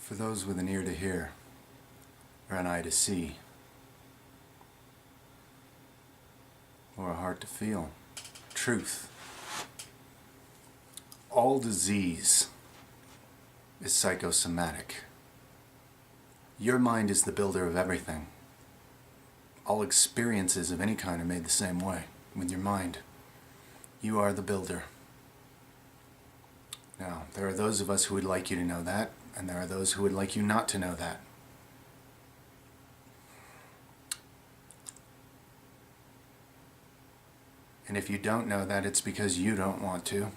For those with an ear to hear, or an eye to see, or a heart to feel, truth. All disease is psychosomatic. Your mind is the builder of everything. All experiences of any kind are made the same way, with your mind. You are the builder. Now, there are those of us who would like you to know that, and there are those who would like you not to know that. And if you don't know that, it's because you don't want to.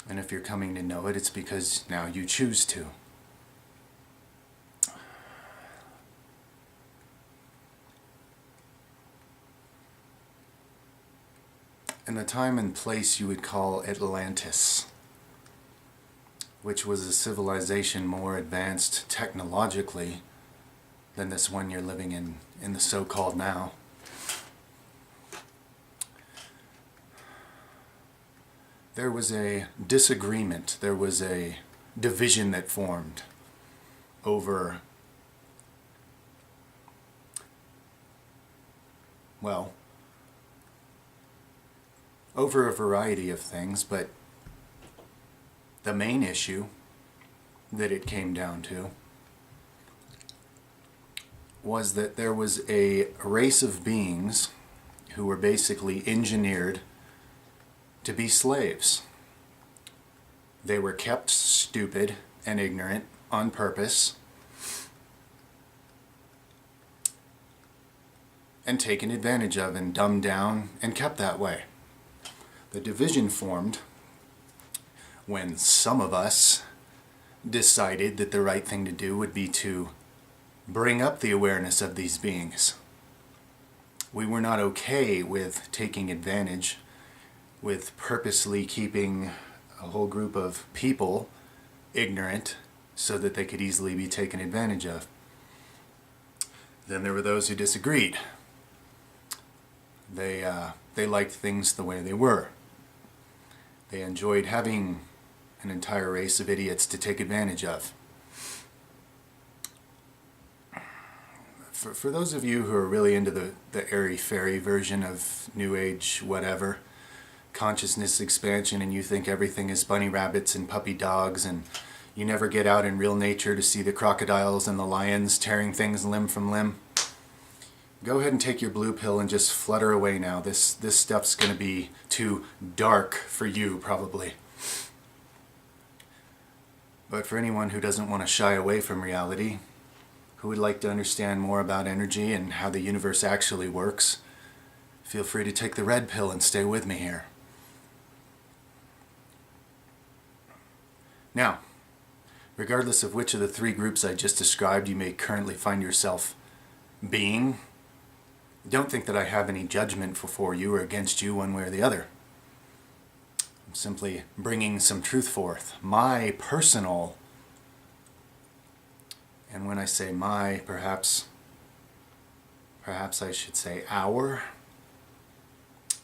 And if you're coming to know it, it's because now you choose to. In the time and place you would call Atlantis, which was a civilization more advanced technologically than this one you're living in the so-called now. There was a disagreement, there was a division that formed over, well, over a variety of things, but the main issue that it came down to was that there was a race of beings who were basically engineered to be slaves. They were kept stupid and ignorant on purpose and taken advantage of and dumbed down and kept that way. The division formed when some of us decided that the right thing to do would be to bring up the awareness of these beings. We were not okay with taking advantage, with purposely keeping a whole group of people ignorant so that they could easily be taken advantage of. Then there were those who disagreed. They liked things the way they were. They enjoyed having an entire race of idiots to take advantage of. For those of you who are really into the airy-fairy version of New Age whatever, consciousness expansion, and you think everything is bunny rabbits and puppy dogs, and you never get out in real nature to see the crocodiles and the lions tearing things limb from limb, go ahead and take your blue pill and just flutter away now. This stuff's going to be too dark for you, probably. But for anyone who doesn't want to shy away from reality, who would like to understand more about energy and how the universe actually works, feel free to take the red pill and stay with me here. Now, regardless of which of the three groups I just described you may currently find yourself being, don't think that I have any judgment for you or against you one way or the other. I'm simply bringing some truth forth. My personal, and when I say my, perhaps I should say our,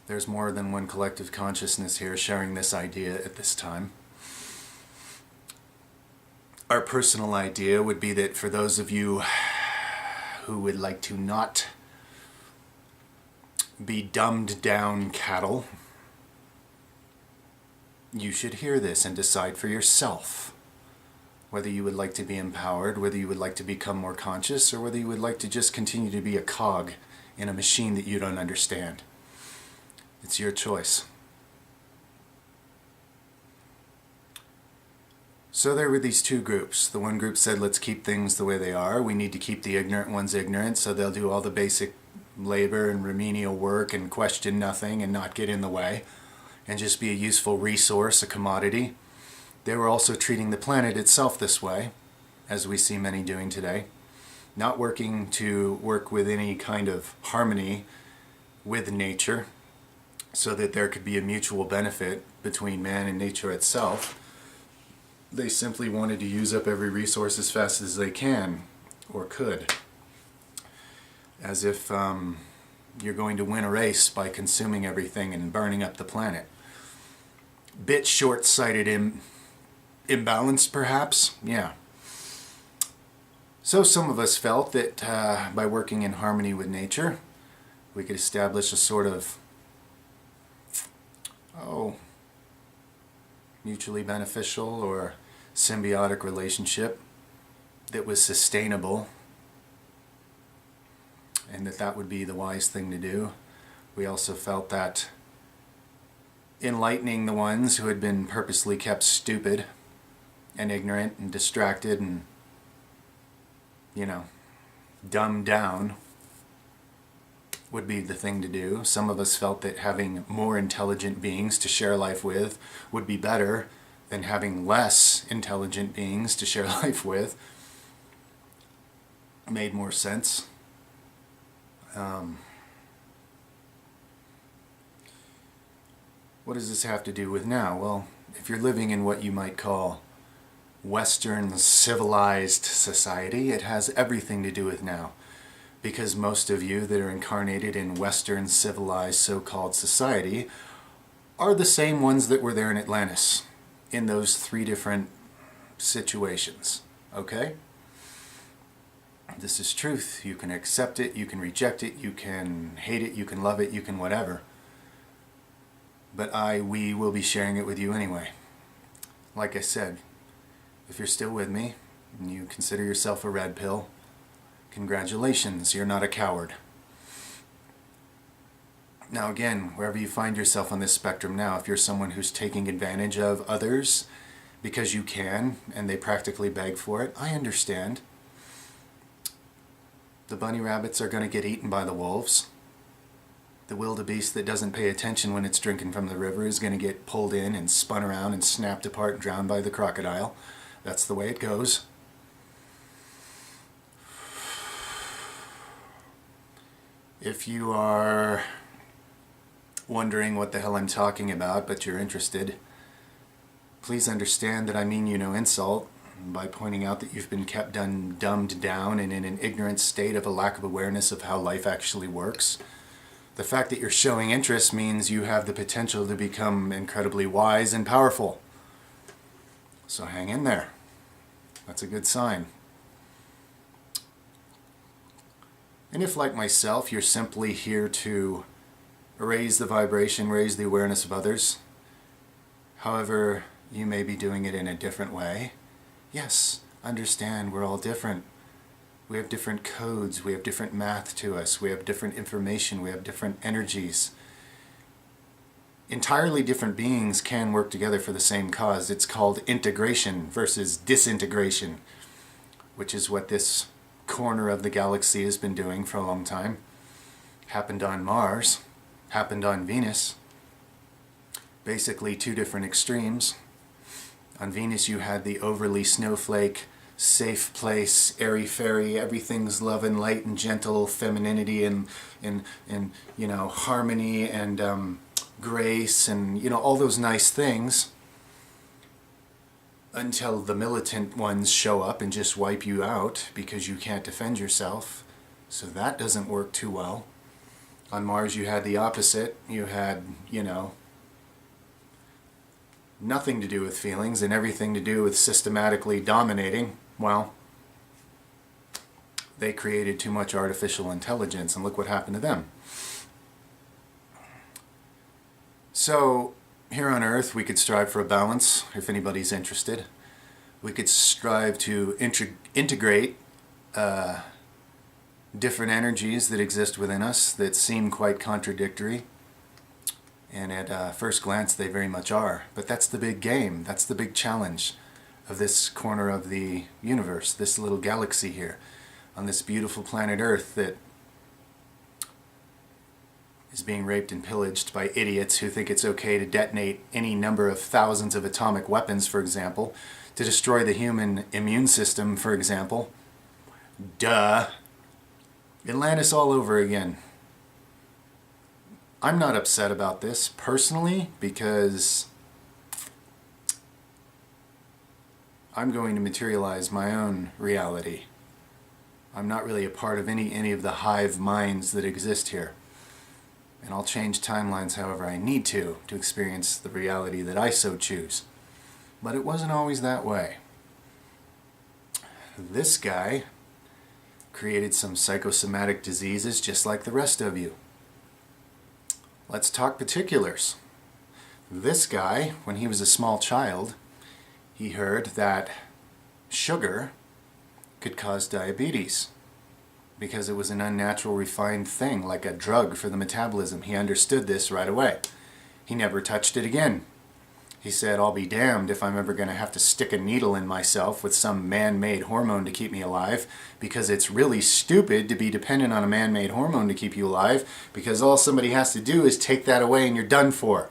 there's more than one collective consciousness here sharing this idea at this time. Our personal idea would be that for those of you who would like to not be dumbed down cattle, you should hear this and decide for yourself whether you would like to be empowered, whether you would like to become more conscious, or whether you would like to just continue to be a cog in a machine that you don't understand. It's your choice. So there were these two groups. The one group said, let's keep things the way they are. We need to keep the ignorant ones ignorant, so they'll do all the basic labor and remedial work and question nothing and not get in the way and just be a useful resource, a commodity. They were also treating the planet itself this way, as we see many doing today, not working to work with any kind of harmony with nature so that there could be a mutual benefit between man and nature itself. They simply wanted to use up every resource as fast as they can, or could. As if you're going to win a race by consuming everything and burning up the planet. Bit short-sighted, imbalanced perhaps? Yeah. So some of us felt that by working in harmony with nature, we could establish a sort of, mutually beneficial or symbiotic relationship that was sustainable, and that would be the wise thing to do. We also felt that enlightening the ones who had been purposely kept stupid and ignorant and distracted and, dumbed down would be the thing to do. Some of us felt that having more intelligent beings to share life with would be better than having less intelligent beings to share life with. Made more sense. What does this have to do with now? Well, if you're living in what you might call Western civilized society, it has everything to do with now. Because most of you that are incarnated in Western civilized so-called society are the same ones that were there in Atlantis, in those 3 different situations. Okay? This is truth. You can accept it, you can reject it, you can hate it, you can love it, you can whatever. But we will be sharing it with you anyway. Like I said, if you're still with me and you consider yourself a red pill, congratulations, you're not a coward. Now again, wherever you find yourself on this spectrum now, if you're someone who's taking advantage of others because you can and they practically beg for it, I understand. The bunny rabbits are going to get eaten by the wolves. The wildebeest that doesn't pay attention when it's drinking from the river is going to get pulled in and spun around and snapped apart and drowned by the crocodile. That's the way it goes. If you are wondering what the hell I'm talking about, but you're interested, please understand that I mean you no insult by pointing out that you've been kept dumbed down and in an ignorant state of a lack of awareness of how life actually works. The fact that you're showing interest means you have the potential to become incredibly wise and powerful. So hang in there. That's a good sign. And if, like myself, you're simply here to raise the vibration, raise the awareness of others, however you may be doing it in a different way, yes, understand we're all different. We have different codes, we have different math to us, we have different information, we have different energies. Entirely different beings can work together for the same cause. It's called integration versus disintegration, which is what this corner of the galaxy has been doing for a long time. Happened on Mars, happened on Venus. Basically 2 different extremes. On Venus you had the overly snowflake, safe place, airy-fairy, everything's love and light and gentle femininity and harmony and grace and all those nice things, until the militant ones show up and just wipe you out because you can't defend yourself. So that doesn't work too well. On Mars you had the opposite. You had, nothing to do with feelings and everything to do with systematically dominating. Well, they created too much artificial intelligence, and look what happened to them. So, here on Earth, we could strive for a balance, if anybody's interested. We could strive to integrate different energies that exist within us that seem quite contradictory. And at first glance, they very much are. But that's the big game. That's the big challenge of this corner of the universe, this little galaxy here, on this beautiful planet Earth that is being raped and pillaged by idiots who think it's okay to detonate any number of thousands of atomic weapons, for example, to destroy the human immune system, for example. Duh. Atlantis all over again. I'm not upset about this personally because I'm going to materialize my own reality. I'm not really a part of any of the hive minds that exist here. And I'll change timelines however I need to experience the reality that I so choose. But it wasn't always that way. This guy created some psychosomatic diseases just like the rest of you. Let's talk particulars. This guy, when he was a small child, he heard that sugar could cause diabetes because it was an unnatural refined thing, like a drug for the metabolism. He understood this right away. He never touched it again. He said, I'll be damned if I'm ever going to have to stick a needle in myself with some man-made hormone to keep me alive, because it's really stupid to be dependent on a man-made hormone to keep you alive, because all somebody has to do is take that away and you're done for.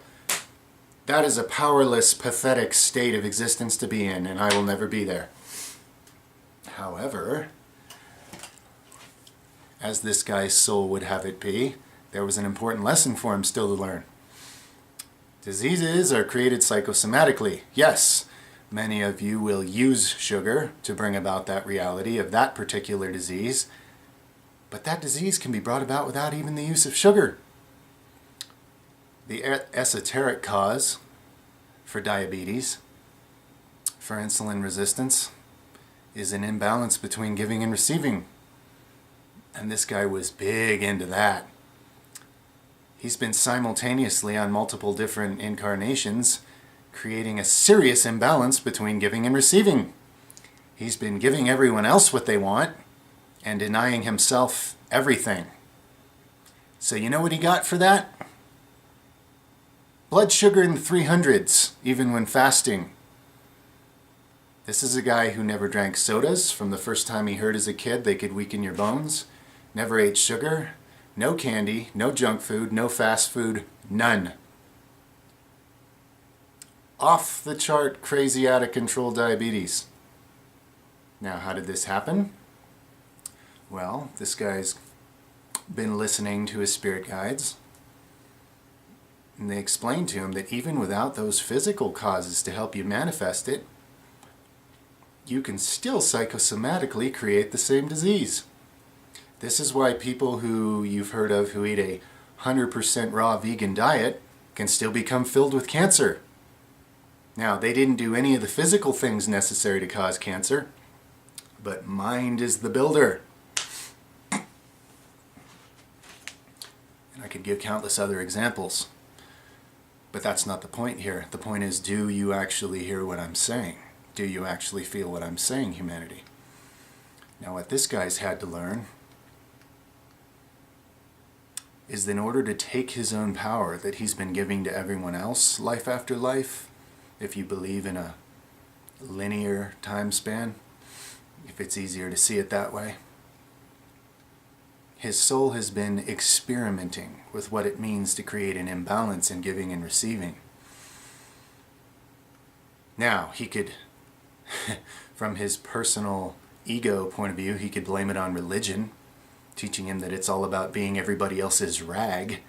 That is a powerless, pathetic state of existence to be in, and I will never be there. However, as this guy's soul would have it be, there was an important lesson for him still to learn. Diseases are created psychosomatically. Yes, many of you will use sugar to bring about that reality of that particular disease, but that disease can be brought about without even the use of sugar. The esoteric cause for diabetes, for insulin resistance, is an imbalance between giving and receiving. And this guy was big into that. He's been simultaneously on multiple different incarnations, creating a serious imbalance between giving and receiving. He's been giving everyone else what they want and denying himself everything. So you know what he got for that? Blood sugar in the 300s, even when fasting. This is a guy who never drank sodas from the first time he heard as a kid they could weaken your bones. Never ate sugar. No candy, no junk food, no fast food, none. Off the chart, crazy, out of control diabetes. Now, how did this happen? Well, this guy's been listening to his spirit guides, and they explained to him that even without those physical causes to help you manifest it, you can still psychosomatically create the same disease. This is why people who you've heard of who eat a 100% raw vegan diet can still become filled with cancer. Now, they didn't do any of the physical things necessary to cause cancer, but mind is the builder. And I could give countless other examples, but that's not the point here. The point is, do you actually hear what I'm saying? Do you actually feel what I'm saying, humanity? Now, what this guy's had to learn is that in order to take his own power that he's been giving to everyone else, life after life, if you believe in a linear time span, if it's easier to see it that way, his soul has been experimenting with what it means to create an imbalance in giving and receiving. Now, he could, from his personal ego point of view, he could blame it on religion, teaching him that it's all about being everybody else's rag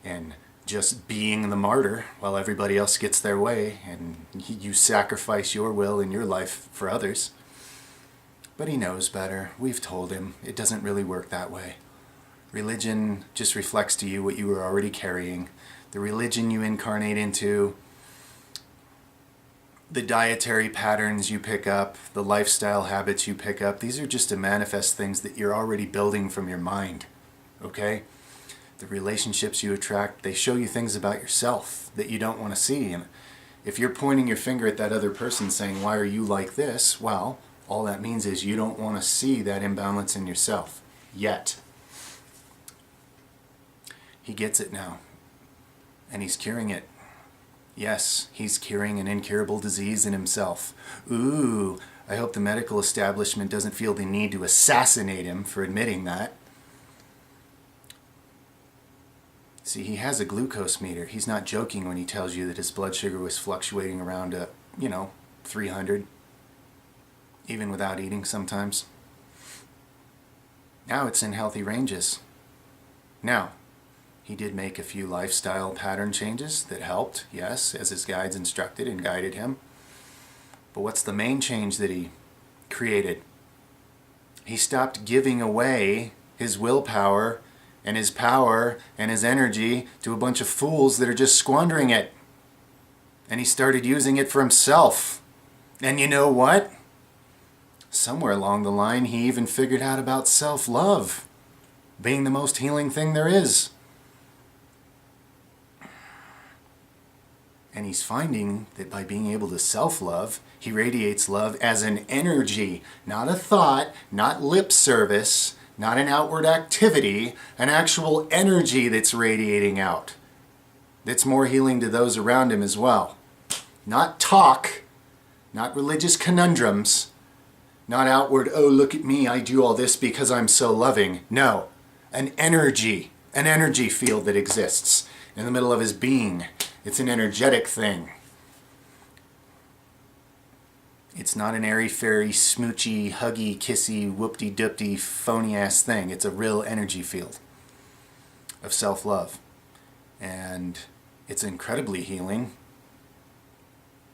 and just being the martyr while everybody else gets their way and you sacrifice your will and your life for others. But he knows better. We've told him it doesn't really work that way. Religion just reflects to you what you were already carrying. The religion you incarnate into, the dietary patterns you pick up, the lifestyle habits you pick up, these are just to manifest things that you're already building from your mind, okay? The relationships you attract, they show you things about yourself that you don't want to see. And if you're pointing your finger at that other person saying, why are you like this? Well, all that means is you don't want to see that imbalance in yourself yet. He gets it now, and he's curing it. Yes, he's curing an incurable disease in himself. Ooh, I hope the medical establishment doesn't feel the need to assassinate him for admitting that. See, he has a glucose meter. He's not joking when he tells you that his blood sugar was fluctuating around, 300, even without eating sometimes. Now it's in healthy ranges. Now, he did make a few lifestyle pattern changes that helped, yes, as his guides instructed and guided him. But what's the main change that he created? He stopped giving away his willpower and his power and his energy to a bunch of fools that are just squandering it. And he started using it for himself. And you know what? Somewhere along the line, he even figured out about self-love being the most healing thing there is. And he's finding that by being able to self-love, he radiates love as an energy, not a thought, not lip service, not an outward activity, an actual energy that's radiating out. That's more healing to those around him as well. Not talk, not religious conundrums, not outward, oh look at me, I do all this because I'm so loving. No, an energy field that exists in the middle of his being. It's an energetic thing. It's not an airy-fairy, smoochy, huggy, kissy, whoop-de-doop-de, phony-ass thing. It's a real energy field of self-love. And it's incredibly healing,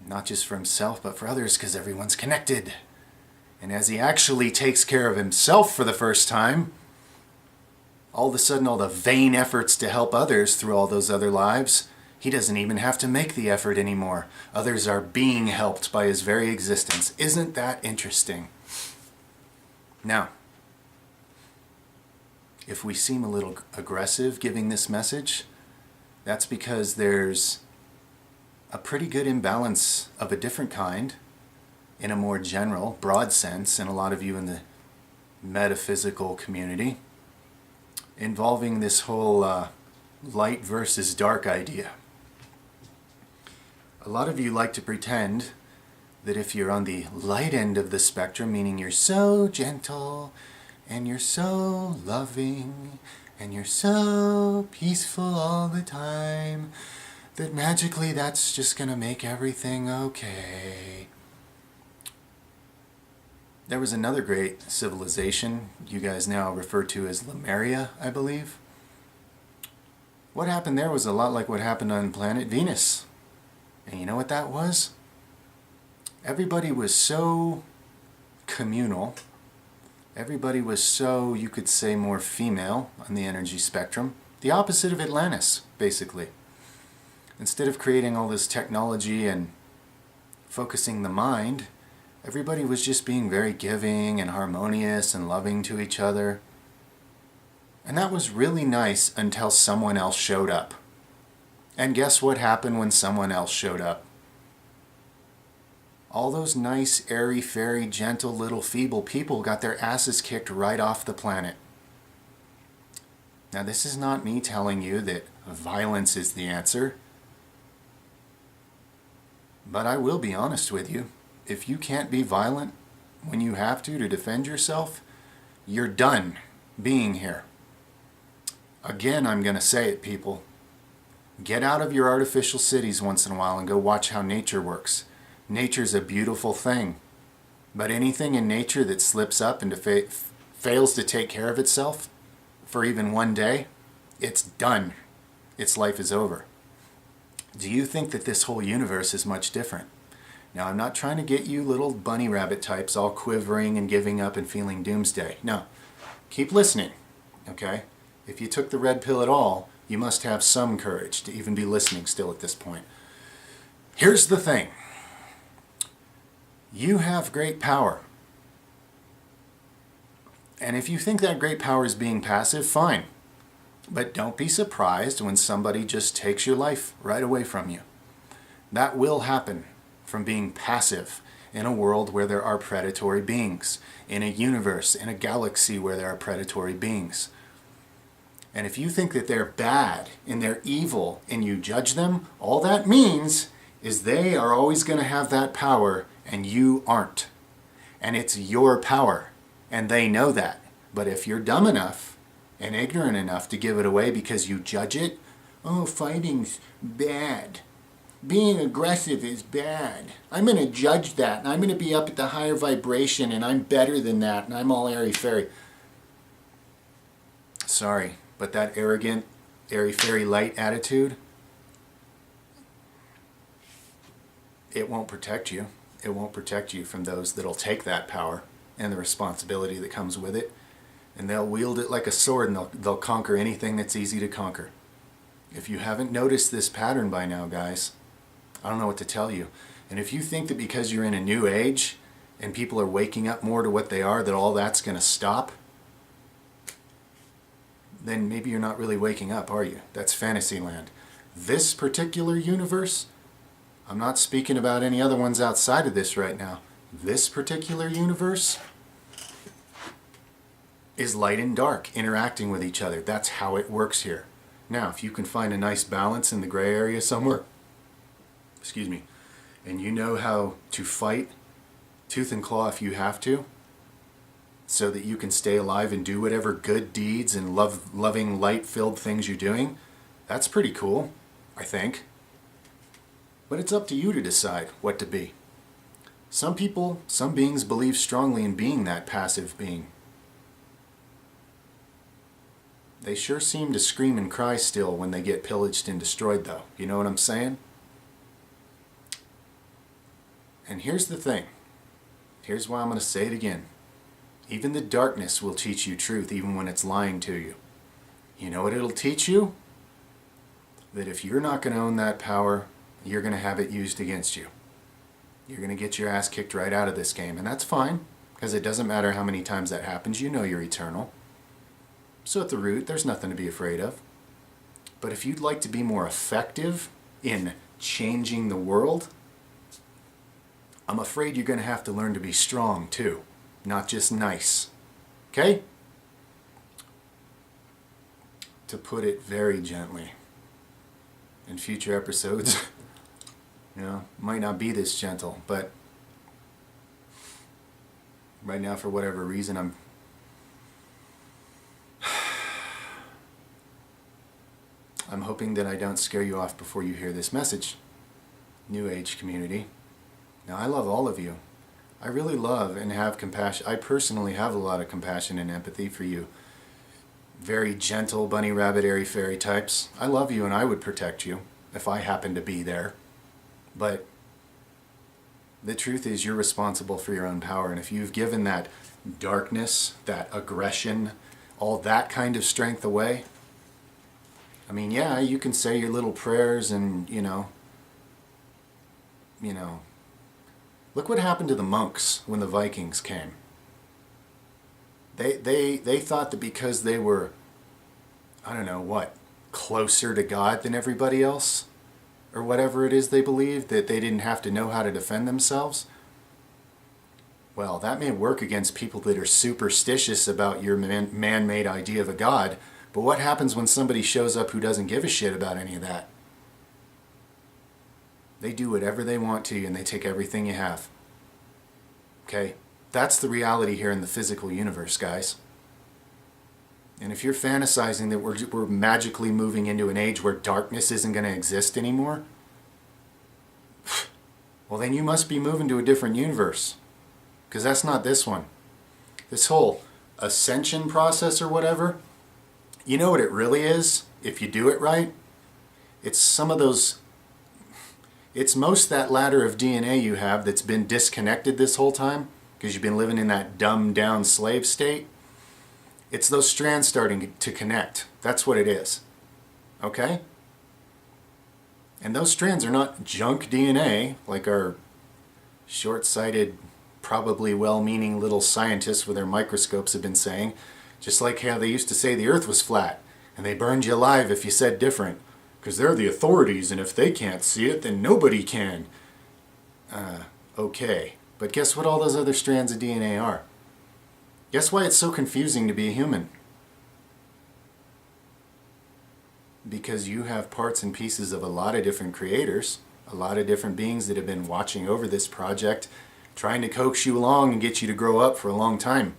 not just for himself, but for others, because everyone's connected. And as he actually takes care of himself for the first time, all of a sudden all the vain efforts to help others through all those other lives, he doesn't even have to make the effort anymore. Others are being helped by his very existence. Isn't that interesting? Now, if we seem a little aggressive giving this message, that's because there's a pretty good imbalance of a different kind in a more general, broad sense, and a lot of you in the metaphysical community, involving this whole light versus dark idea. A lot of you like to pretend that if you're on the light end of the spectrum, meaning you're so gentle and you're so loving and you're so peaceful all the time, that magically that's just going to make everything okay. There was another great civilization you guys now refer to as Lemuria, I believe. What happened there was a lot like what happened on planet Venus. And you know what that was? Everybody was so communal. Everybody was so, you could say, more female on the energy spectrum. The opposite of Atlantis, basically. Instead of creating all this technology and focusing the mind, everybody was just being very giving and harmonious and loving to each other. And that was really nice until someone else showed up. And guess what happened when someone else showed up? All those nice, airy-fairy, gentle, little feeble people got their asses kicked right off the planet. Now, this is not me telling you that violence is the answer. But I will be honest with you. If you can't be violent when you have to defend yourself, you're done being here. Again, I'm going to say it, people. Get out of your artificial cities once in a while and go watch how nature works. Nature's a beautiful thing. But anything in nature that slips up and fails to take care of itself for even one day, it's done. Its life is over. Do you think that this whole universe is much different? Now, I'm not trying to get you little bunny rabbit types all quivering and giving up and feeling doomsday. No. Keep listening, okay? If you took the red pill at all, you must have some courage to even be listening still at this point. Here's the thing. You have great power. And if you think that great power is being passive, fine. But don't be surprised when somebody just takes your life right away from you. That will happen from being passive in a world where there are predatory beings, in a universe, in a galaxy where there are predatory beings. And if you think that they're bad and they're evil and you judge them, all that means is they are always going to have that power and you aren't. And it's your power. And they know that. But if you're dumb enough and ignorant enough to give it away because you judge it, oh, fighting's bad. Being aggressive is bad. I'm going to judge that and I'm going to be up at the higher vibration and I'm better than that and I'm all airy-fairy. Sorry. But that arrogant, airy-fairy light attitude, it won't protect you. It won't protect you from those that'll take that power and the responsibility that comes with it. And they'll wield it like a sword and they'll conquer anything that's easy to conquer. If you haven't noticed this pattern by now, guys, I don't know what to tell you. And if you think that because you're in a new age and people are waking up more to what they are, that all that's going to stop, then maybe you're not really waking up, are you? That's fantasy land. This particular universe, I'm not speaking about any other ones outside of this right now. This particular universe is light and dark interacting with each other. That's how it works here. Now, if you can find a nice balance in the gray area somewhere, excuse me, and you know how to fight tooth and claw if you have to, so that you can stay alive and do whatever good deeds and loving, light-filled things you're doing, that's pretty cool, I think. But it's up to you to decide what to be. Some people, some beings believe strongly in being that passive being. They sure seem to scream and cry still when they get pillaged and destroyed, though. You know what I'm saying? And here's the thing. Here's why I'm going to say it again. Even the darkness will teach you truth, even when it's lying to you. You know what it'll teach you? That if you're not going to own that power, you're going to have it used against you. You're going to get your ass kicked right out of this game, and that's fine, because it doesn't matter how many times that happens. You know you're eternal. So at the root, there's nothing to be afraid of. But if you'd like to be more effective in changing the world, I'm afraid you're going to have to learn to be strong too, not just nice. Okay? To put it very gently. In future episodes, might not be this gentle, but right now, for whatever reason, I'm hoping that I don't scare you off before you hear this message. New Age community. Now, I love all of you. I really love and have compassion. I personally have a lot of compassion and empathy for you. Very gentle bunny, rabbit, airy, fairy types. I love you and I would protect you if I happened to be there. But the truth is, you're responsible for your own power. And if you've given that darkness, that aggression, all that kind of strength away, I mean, yeah, you can say your little prayers and, look what happened to the monks when the Vikings came. They thought that because they were, closer to God than everybody else, or whatever it is they believed, that they didn't have to know how to defend themselves. Well, that may work against people that are superstitious about your man-made idea of a God, but what happens when somebody shows up who doesn't give a shit about any of that? They do whatever they want to you and they take everything you have. Okay? That's the reality here in the physical universe, guys. And if you're fantasizing that we're magically moving into an age where darkness isn't going to exist anymore, well, then you must be moving to a different universe. Because that's not this one. This whole ascension process or whatever, you know what it really is, if you do it right? It's some of those... It's most that ladder of DNA you have that's been disconnected this whole time because you've been living in that dumbed down slave state. It's those strands starting to connect. That's what it is. Okay? And those strands are not junk DNA like our short-sighted, probably well-meaning little scientists with their microscopes have been saying. Just like how they used to say the earth was flat and they burned you alive if you said different. Because they're the authorities, and if they can't see it, then nobody can. Okay. But guess what all those other strands of DNA are? Guess why it's so confusing to be a human? Because you have parts and pieces of a lot of different creators, a lot of different beings that have been watching over this project, trying to coax you along and get you to grow up for a long time.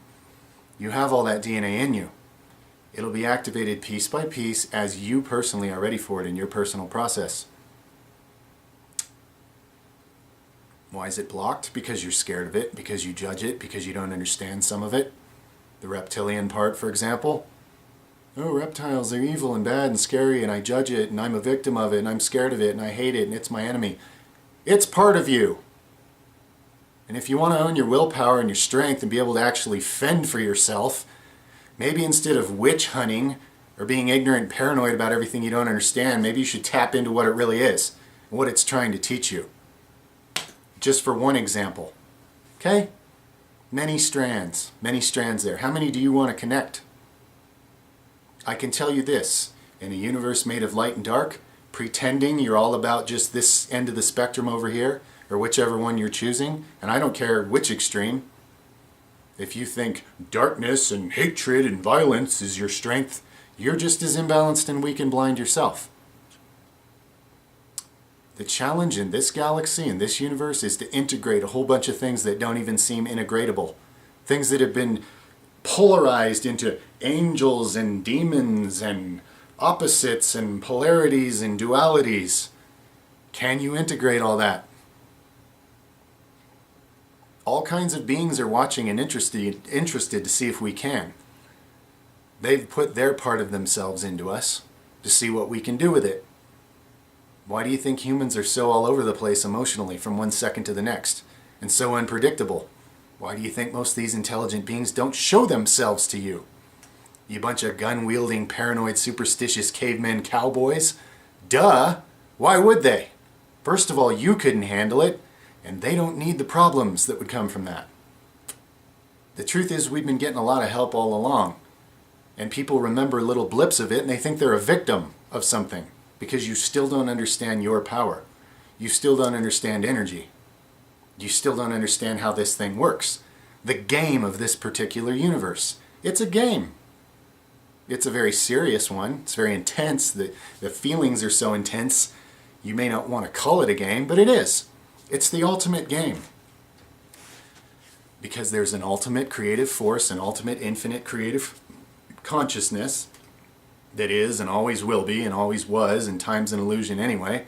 You have all that DNA in you. It'll be activated piece by piece as you personally are ready for it in your personal process. Why is it blocked? Because you're scared of it, because you judge it, because you don't understand some of it. The reptilian part, for example. Oh, reptiles, they're evil and bad and scary, and I judge it, and I'm a victim of it, and I'm scared of it, and I hate it, and it's my enemy. It's part of you. And if you want to own your willpower and your strength and be able to actually fend for yourself, maybe instead of witch hunting or being ignorant and paranoid about everything you don't understand, maybe you should tap into what it really is, and what it's trying to teach you. Just for one example. Okay? Many strands there. How many do you want to connect? I can tell you this, in a universe made of light and dark, pretending you're all about just this end of the spectrum over here, or whichever one you're choosing, and I don't care which extreme. If you think darkness and hatred and violence is your strength, you're just as imbalanced and weak and blind yourself. The challenge in this galaxy, in this universe, is to integrate a whole bunch of things that don't even seem integratable. Things that have been polarized into angels and demons and opposites and polarities and dualities. Can you integrate all that? All kinds of beings are watching and interested to see if we can. They've put their part of themselves into us to see what we can do with it. Why do you think humans are so all over the place emotionally from one second to the next, and so unpredictable? Why do you think most of these intelligent beings don't show themselves to you? You bunch of gun-wielding, paranoid, superstitious cavemen cowboys? Duh! Why would they? First of all, you couldn't handle it, and they don't need the problems that would come from that. The truth is, we've been getting a lot of help all along, and people remember little blips of it, and they think they're a victim of something, because you still don't understand your power. You still don't understand energy. You still don't understand how this thing works. The game of this particular universe. It's a game. It's a very serious one. It's very intense. The feelings are so intense, you may not want to call it a game, but it is. It's the ultimate game. Because there's an ultimate creative force, an ultimate infinite creative consciousness that is and always will be and always was, and time's an illusion anyway.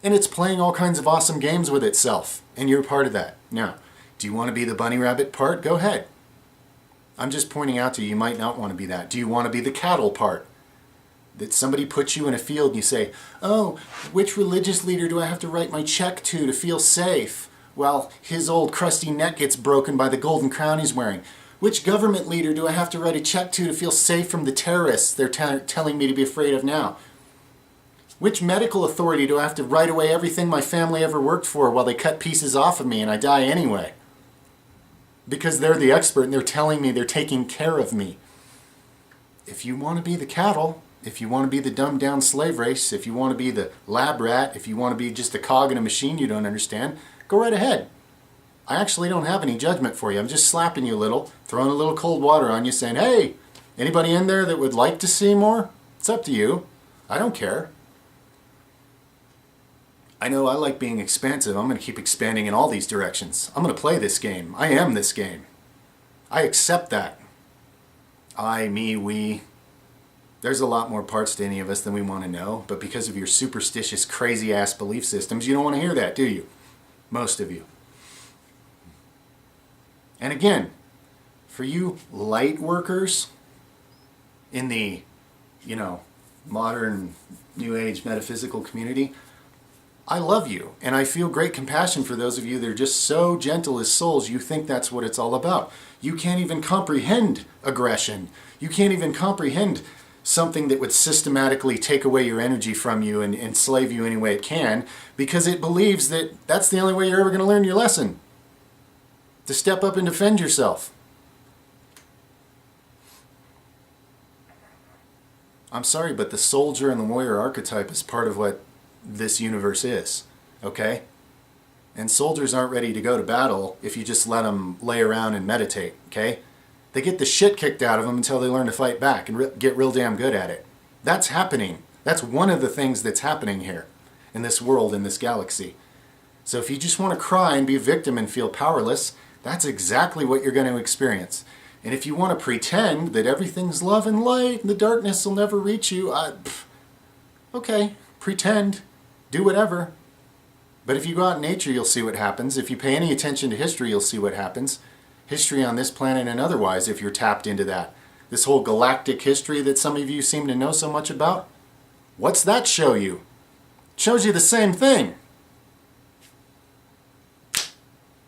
And it's playing all kinds of awesome games with itself, and you're part of that. Now, do you want to be the bunny rabbit part? Go ahead. I'm just pointing out to you, you might not want to be that. Do you want to be the cattle part? That somebody puts you in a field and you say, oh, which religious leader do I have to write my check to feel safe? Well, his old crusty neck gets broken by the golden crown he's wearing. Which government leader do I have to write a check to feel safe from the terrorists they're telling me to be afraid of now? Which medical authority do I have to write away everything my family ever worked for while they cut pieces off of me and I die anyway? Because they're the expert and they're telling me they're taking care of me. If you want to be the cattle, if you want to be the dumbed down slave race, if you want to be the lab rat, if you want to be just a cog in a machine you don't understand, go right ahead. I actually don't have any judgment for you. I'm just slapping you a little, throwing a little cold water on you, saying, hey, anybody in there that would like to see more? It's up to you. I don't care. I know I like being expansive. I'm going to keep expanding in all these directions. I'm going to play this game. I am this game. I accept that. I, me, we. There's a lot more parts to any of us than we want to know, but because of your superstitious, crazy-ass belief systems, you don't want to hear that, do you? Most of you. And again, for you light workers in the, modern, new age metaphysical community, I love you, and I feel great compassion for those of you that are just so gentle as souls, you think that's what it's all about. You can't even comprehend aggression. You can't even comprehend something that would systematically take away your energy from you and enslave you any way it can, because it believes that that's the only way you're ever going to learn your lesson. To step up and defend yourself. I'm sorry, but the soldier and the warrior archetype is part of what this universe is, okay? And soldiers aren't ready to go to battle if you just let them lay around and meditate, okay? They get the shit kicked out of them until they learn to fight back and get real damn good at it. That's happening. That's one of the things that's happening here in this world, in this galaxy. So if you just want to cry and be a victim and feel powerless, that's exactly what you're going to experience. And if you want to pretend that everything's love and light and the darkness will never reach you, okay, pretend. Do whatever. But if you go out in nature, you'll see what happens. If you pay any attention to history, you'll see what happens. History on this planet and otherwise, if you're tapped into that. This whole galactic history that some of you seem to know so much about, what's that show you? It shows you the same thing.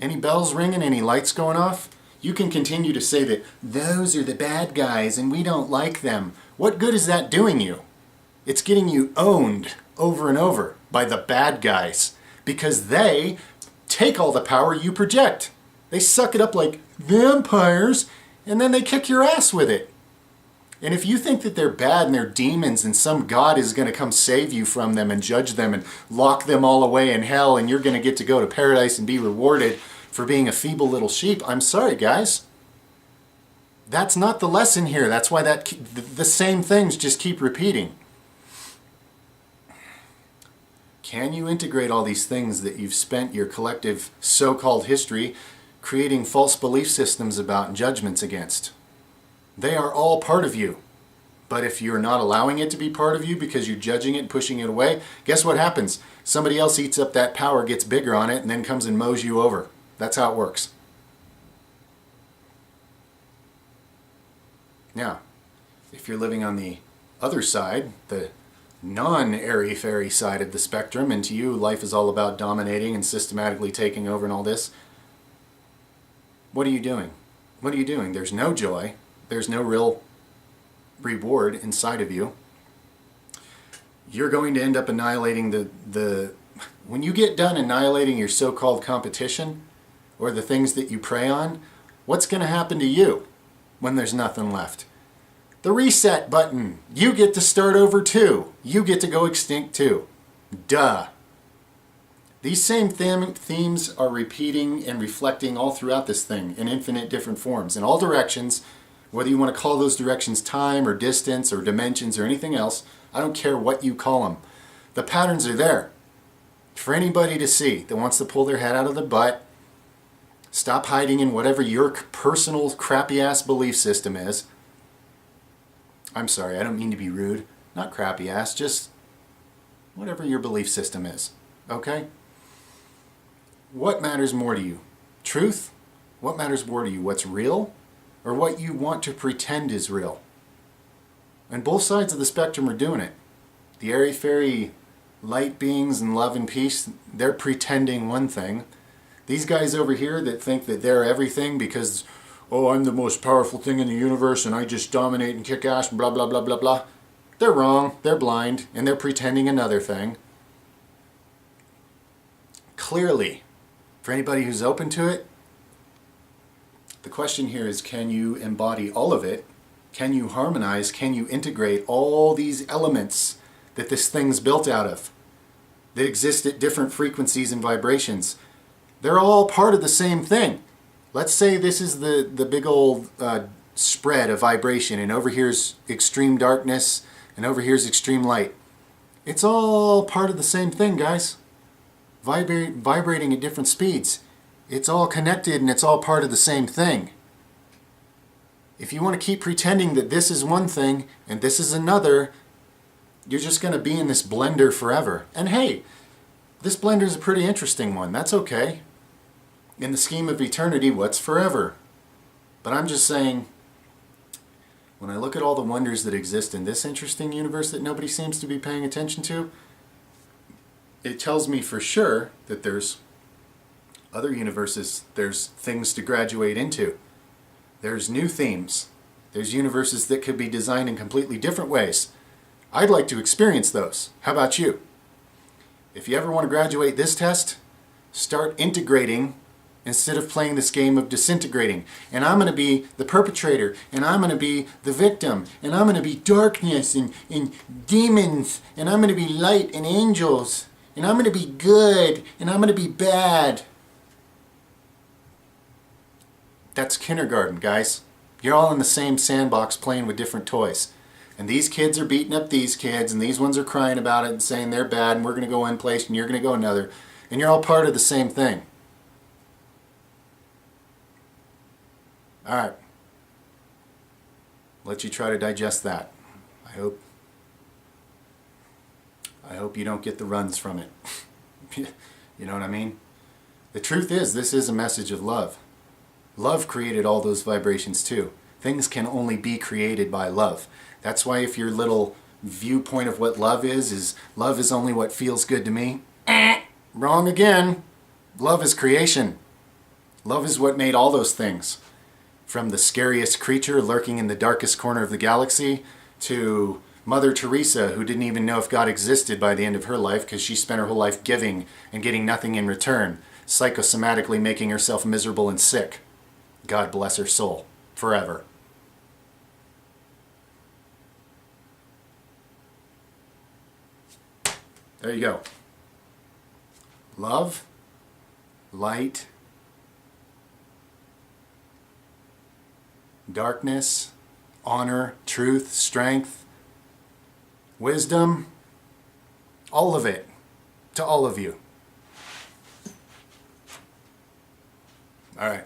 Any bells ringing, any lights going off? You can continue to say that those are the bad guys and we don't like them. What good is that doing you? It's getting you owned over and over by the bad guys because they take all the power you project. They suck it up like vampires, and then they kick your ass with it. And if you think that they're bad and they're demons and some god is going to come save you from them and judge them and lock them all away in hell and you're going to get to go to paradise and be rewarded for being a feeble little sheep, I'm sorry, guys. That's not the lesson here. That's why the same things just keep repeating. Can you integrate all these things that you've spent your collective so-called history creating false belief systems about and judgments against? They are all part of you. But if you're not allowing it to be part of you because you're judging it and pushing it away, guess what happens? Somebody else eats up that power, gets bigger on it, and then comes and mows you over. That's how it works. Now, if you're living on the other side, the non-airy-fairy side of the spectrum, and to you life is all about dominating and systematically taking over and all this, what are you doing? What are you doing? There's no joy. There's no real reward inside of you. You're going to end up annihilating when you get done annihilating your so-called competition or the things that you prey on, what's going to happen to you when there's nothing left? The reset button. You get to start over too. You get to go extinct too. Duh. These same themes are repeating and reflecting all throughout this thing in infinite different forms, in all directions, whether you want to call those directions time or distance or dimensions or anything else. I don't care what you call them. The patterns are there for anybody to see that wants to pull their head out of the butt, stop hiding in whatever your personal crappy ass belief system is. I'm sorry, I don't mean to be rude. Not crappy ass, just whatever your belief system is. Okay? What matters more to you? Truth? What matters more to you? What's real? Or what you want to pretend is real? And both sides of the spectrum are doing it. The airy-fairy light beings and love and peace, they're pretending one thing. These guys over here that think that they're everything because, oh, I'm the most powerful thing in the universe and I just dominate and kick ass and blah, blah, blah, blah, blah. They're wrong, they're blind, and they're pretending another thing. Clearly, for anybody who's open to it, the question here is, can you embody all of it? Can you harmonize? Can you integrate all these elements that this thing's built out of, that exist at different frequencies and vibrations? They're all part of the same thing. Let's say this is the big old spread of vibration, and over here's extreme darkness, and over here's extreme light. It's all part of the same thing, guys. Vibrating at different speeds. It's all connected and it's all part of the same thing. If you want to keep pretending that this is one thing and this is another, you're just going to be in this blender forever. And hey, this blender is a pretty interesting one. That's okay. In the scheme of eternity, what's forever? But I'm just saying, when I look at all the wonders that exist in this interesting universe that nobody seems to be paying attention to, it tells me for sure that there's other universes, there's things to graduate into. There's new themes. There's universes that could be designed in completely different ways. I'd like to experience those. How about you? If you ever want to graduate this test, start integrating instead of playing this game of disintegrating. And I'm going to be the perpetrator, and I'm going to be the victim, and I'm going to be darkness and demons, and I'm going to be light and angels, and I'm going to be good, and I'm going to be bad. That's kindergarten, guys. You're all in the same sandbox playing with different toys. And these kids are beating up these kids, and these ones are crying about it and saying they're bad, and we're going to go one place, and you're going to go another. And you're all part of the same thing. Alright. Let you try to digest that. I hope you don't get the runs from it. You know what I mean? The truth is, this is a message of love. Love created all those vibrations too. Things can only be created by love. That's why if your little viewpoint of what love is love is only what feels good to me, wrong again. Love is creation. Love is what made all those things. From the scariest creature lurking in the darkest corner of the galaxy to Mother Teresa, who didn't even know if God existed by the end of her life because she spent her whole life giving and getting nothing in return. psychosomatically making herself miserable and sick. God bless her soul. Forever. There you go. Love, light, darkness, honor, truth, strength, wisdom, all of it, to all of you. All right.